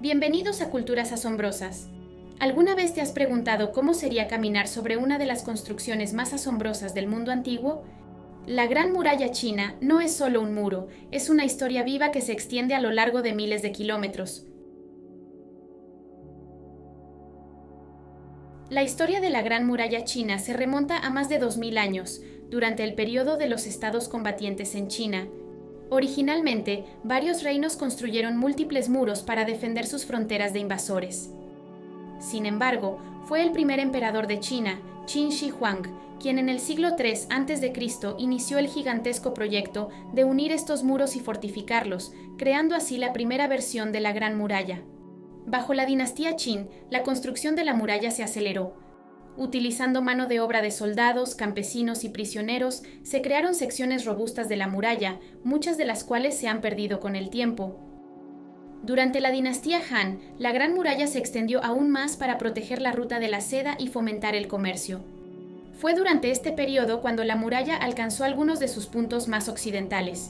Bienvenidos a Culturas Asombrosas. ¿Alguna vez te has preguntado cómo sería caminar sobre una de las construcciones más asombrosas del mundo antiguo? La Gran Muralla China no es solo un muro, es una historia viva que se extiende a lo largo de miles de kilómetros. La historia de la Gran Muralla China se remonta a más de 2000 años, durante el periodo de los estados combatientes en China. Originalmente, varios reinos construyeron múltiples muros para defender sus fronteras de invasores. Sin embargo, fue el primer emperador de China, Qin Shi Huang, quien en el siglo III a.C. inició el gigantesco proyecto de unir estos muros y fortificarlos, creando así la primera versión de la Gran Muralla. Bajo la dinastía Qin, la construcción de la muralla se aceleró. Utilizando mano de obra de soldados, campesinos y prisioneros, se crearon secciones robustas de la muralla, muchas de las cuales se han perdido con el tiempo. Durante la dinastía Han, la Gran Muralla se extendió aún más para proteger la ruta de la seda y fomentar el comercio. Fue durante este periodo cuando la muralla alcanzó algunos de sus puntos más occidentales.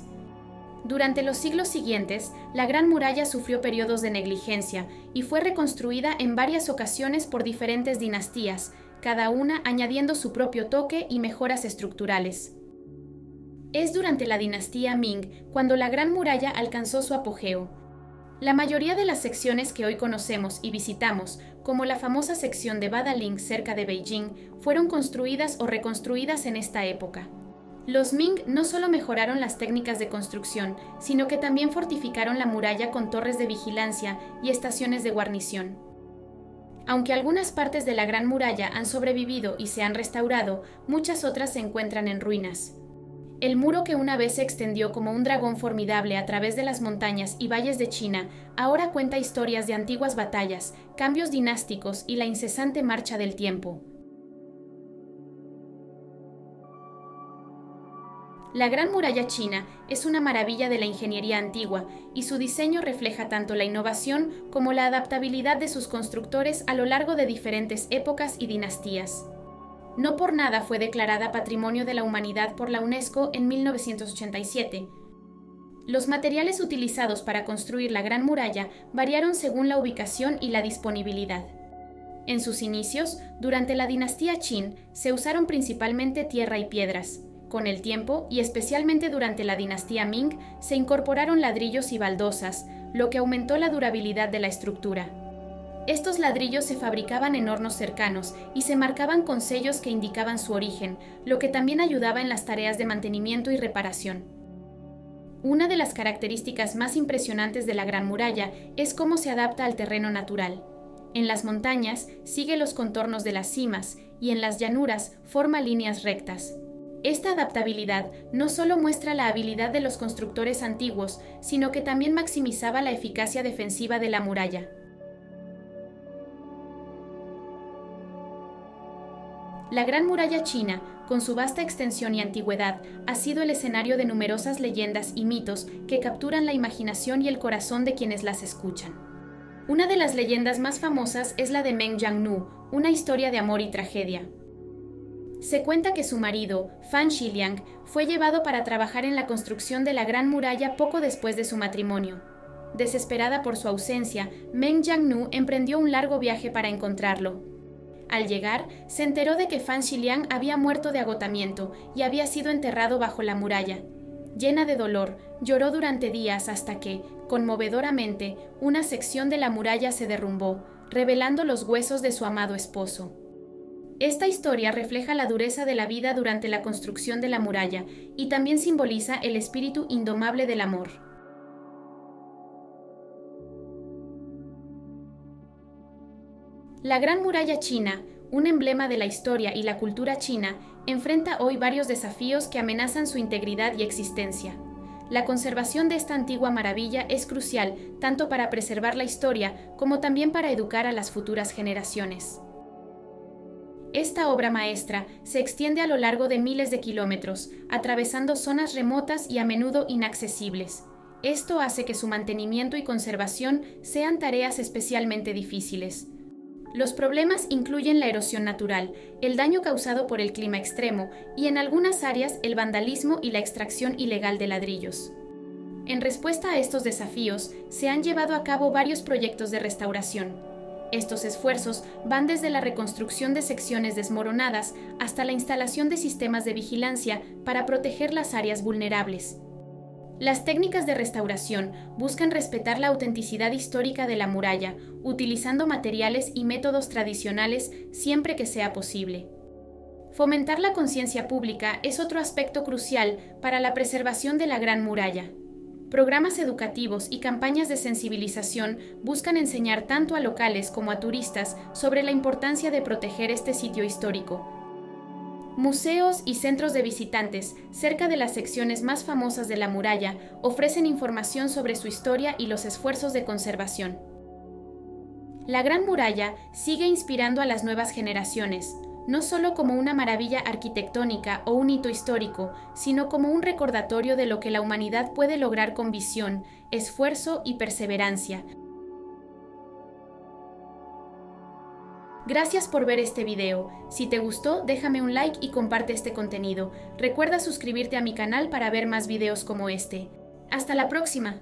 Durante los siglos siguientes, la Gran Muralla sufrió periodos de negligencia y fue reconstruida en varias ocasiones por diferentes dinastías, cada una añadiendo su propio toque y mejoras estructurales. Es durante la dinastía Ming cuando la Gran Muralla alcanzó su apogeo. La mayoría de las secciones que hoy conocemos y visitamos, como la famosa sección de Badaling cerca de Beijing, fueron construidas o reconstruidas en esta época. Los Ming no solo mejoraron las técnicas de construcción, sino que también fortificaron la muralla con torres de vigilancia y estaciones de guarnición. Aunque algunas partes de la Gran Muralla han sobrevivido y se han restaurado, muchas otras se encuentran en ruinas. El muro que una vez se extendió como un dragón formidable a través de las montañas y valles de China, ahora cuenta historias de antiguas batallas, cambios dinásticos y la incesante marcha del tiempo. La Gran Muralla China es una maravilla de la ingeniería antigua y su diseño refleja tanto la innovación como la adaptabilidad de sus constructores a lo largo de diferentes épocas y dinastías. No por nada fue declarada Patrimonio de la Humanidad por la UNESCO en 1987. Los materiales utilizados para construir la Gran Muralla variaron según la ubicación y la disponibilidad. En sus inicios, durante la dinastía Qin, se usaron principalmente tierra y piedras. Con el tiempo, y especialmente durante la dinastía Ming, se incorporaron ladrillos y baldosas, lo que aumentó la durabilidad de la estructura. Estos ladrillos se fabricaban en hornos cercanos y se marcaban con sellos que indicaban su origen, lo que también ayudaba en las tareas de mantenimiento y reparación. Una de las características más impresionantes de la Gran Muralla es cómo se adapta al terreno natural. En las montañas sigue los contornos de las cimas y en las llanuras forma líneas rectas. Esta adaptabilidad no solo muestra la habilidad de los constructores antiguos, sino que también maximizaba la eficacia defensiva de la muralla. La Gran Muralla China, con su vasta extensión y antigüedad, ha sido el escenario de numerosas leyendas y mitos que capturan la imaginación y el corazón de quienes las escuchan. Una de las leyendas más famosas es la de Meng Jiannu, una historia de amor y tragedia. Se cuenta que su marido, Fan Xiliang, fue llevado para trabajar en la construcción de la Gran Muralla poco después de su matrimonio. Desesperada por su ausencia, Meng Jiannu emprendió un largo viaje para encontrarlo. Al llegar, se enteró de que Fan Xiliang había muerto de agotamiento y había sido enterrado bajo la muralla. Llena de dolor, lloró durante días hasta que, conmovedoramente, una sección de la muralla se derrumbó, revelando los huesos de su amado esposo. Esta historia refleja la dureza de la vida durante la construcción de la muralla y también simboliza el espíritu indomable del amor. La Gran Muralla China, un emblema de la historia y la cultura china, enfrenta hoy varios desafíos que amenazan su integridad y existencia. La conservación de esta antigua maravilla es crucial tanto para preservar la historia como también para educar a las futuras generaciones. Esta obra maestra se extiende a lo largo de miles de kilómetros, atravesando zonas remotas y a menudo inaccesibles. Esto hace que su mantenimiento y conservación sean tareas especialmente difíciles. Los problemas incluyen la erosión natural, el daño causado por el clima extremo y en algunas áreas el vandalismo y la extracción ilegal de ladrillos. En respuesta a estos desafíos, se han llevado a cabo varios proyectos de restauración. Estos esfuerzos van desde la reconstrucción de secciones desmoronadas hasta la instalación de sistemas de vigilancia para proteger las áreas vulnerables. Las técnicas de restauración buscan respetar la autenticidad histórica de la muralla, utilizando materiales y métodos tradicionales siempre que sea posible. Fomentar la conciencia pública es otro aspecto crucial para la preservación de la Gran Muralla. Programas educativos y campañas de sensibilización buscan enseñar tanto a locales como a turistas sobre la importancia de proteger este sitio histórico. Museos y centros de visitantes cerca de las secciones más famosas de la muralla ofrecen información sobre su historia y los esfuerzos de conservación. La Gran Muralla sigue inspirando a las nuevas generaciones, no solo como una maravilla arquitectónica o un hito histórico, sino como un recordatorio de lo que la humanidad puede lograr con visión, esfuerzo y perseverancia. Gracias por ver este video. Si te gustó, déjame un like y comparte este contenido. Recuerda suscribirte a mi canal para ver más videos como este. ¡Hasta la próxima!